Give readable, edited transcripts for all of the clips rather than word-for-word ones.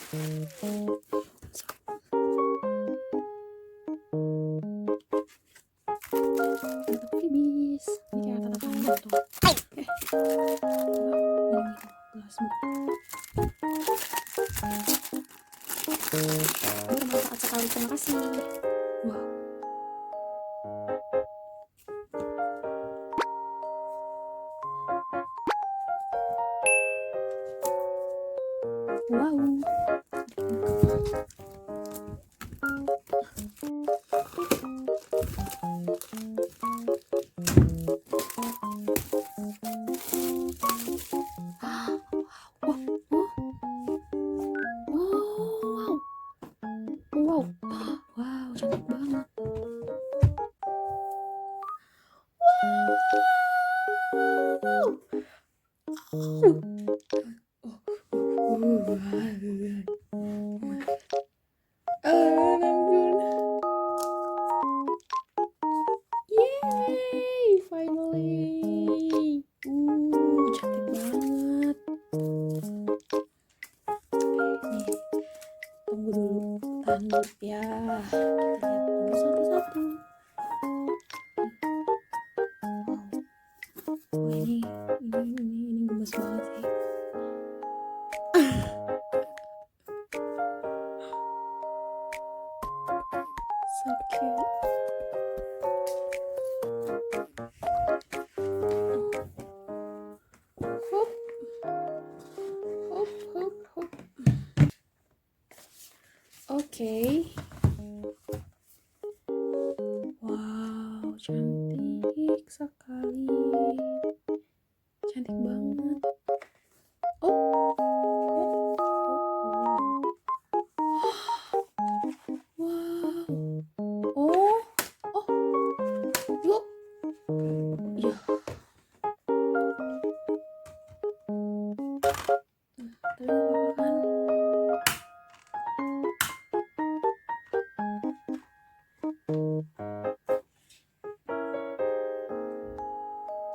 Tetap tipis. Ini kayak tatapan tuh. Oke. Ini gelas bermanfaat sekali. Terima kasih. Wow. Wow. Wow, cantik banget. Yay, finally. Cantik banget. Nih, tunggu dulu, tahan dulu ya. Kita lihat dulu satu-satu. Wow. Oh, ini gemes banget sih. So cute. Hop. Hop, hop, hop. Oke. Wow, cantik sekali. Cantik banget. Oh. Wow. Oh. Yuk. Ya. Tapi gak apa-apa kan?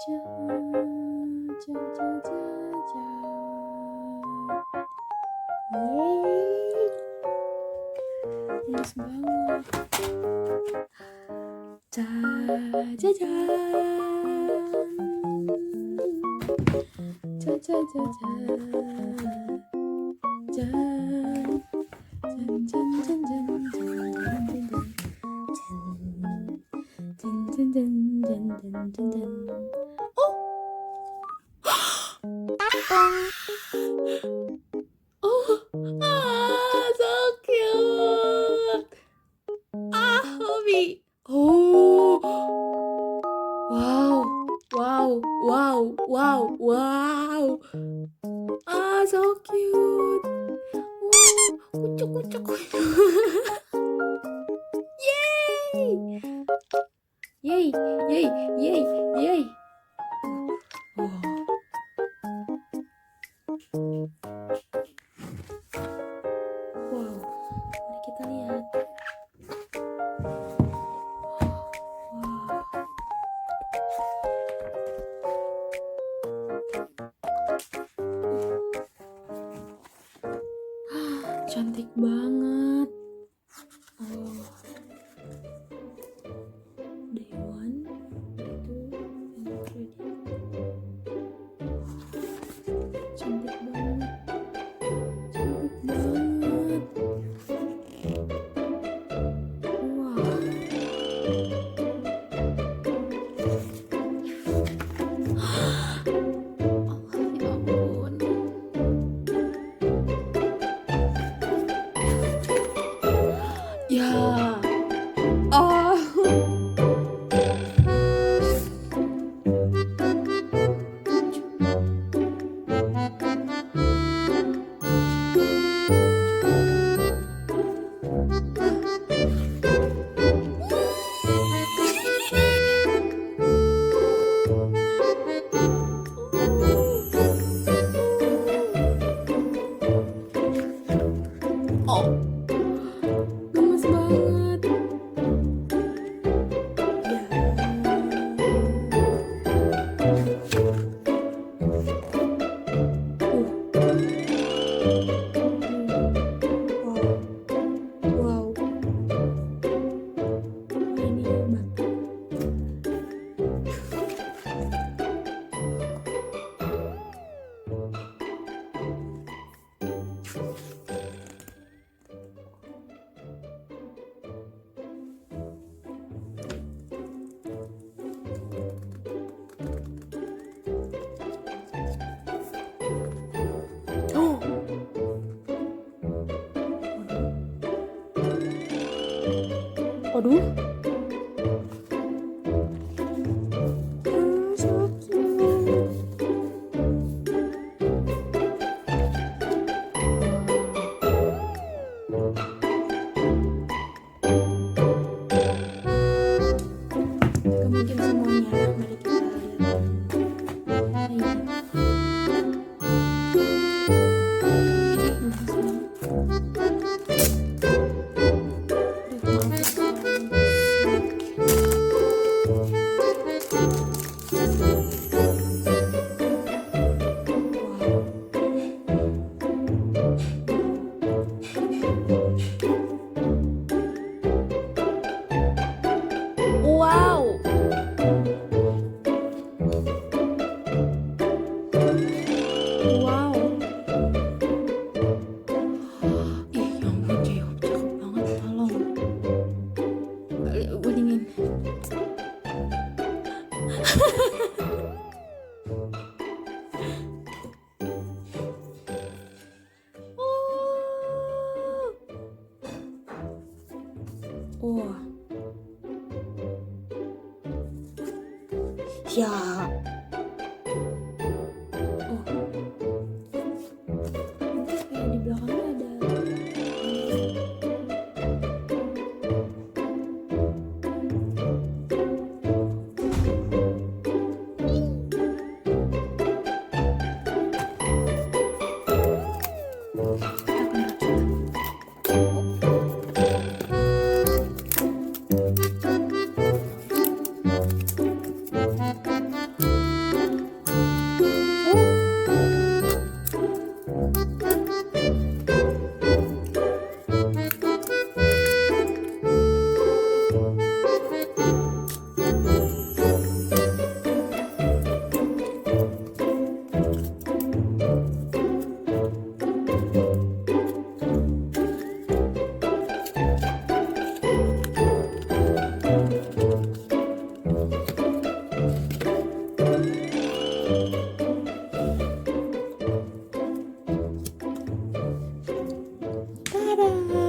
Yeay, gemes banget. So cute. Hobi. Oh. Wow. So cute. Kucuk. Yay. Wow, mari kita lihat. Cantik banget. Day 1, day 2, and 3. Cantik banget. Wow. Ya ampun. Gemes banget. Oh, waduh. Gak mungkin semuanya, mari kita lihat. Nah, ini. Bagus banget. Aduh, maaf ya, suaranya berisik. Wow. Wow. Ih, ya ampun, cakep banget, tolong. Gue dingin. Wah. Ya. Oh. Nanti kayak di belakangnya ada. Tada!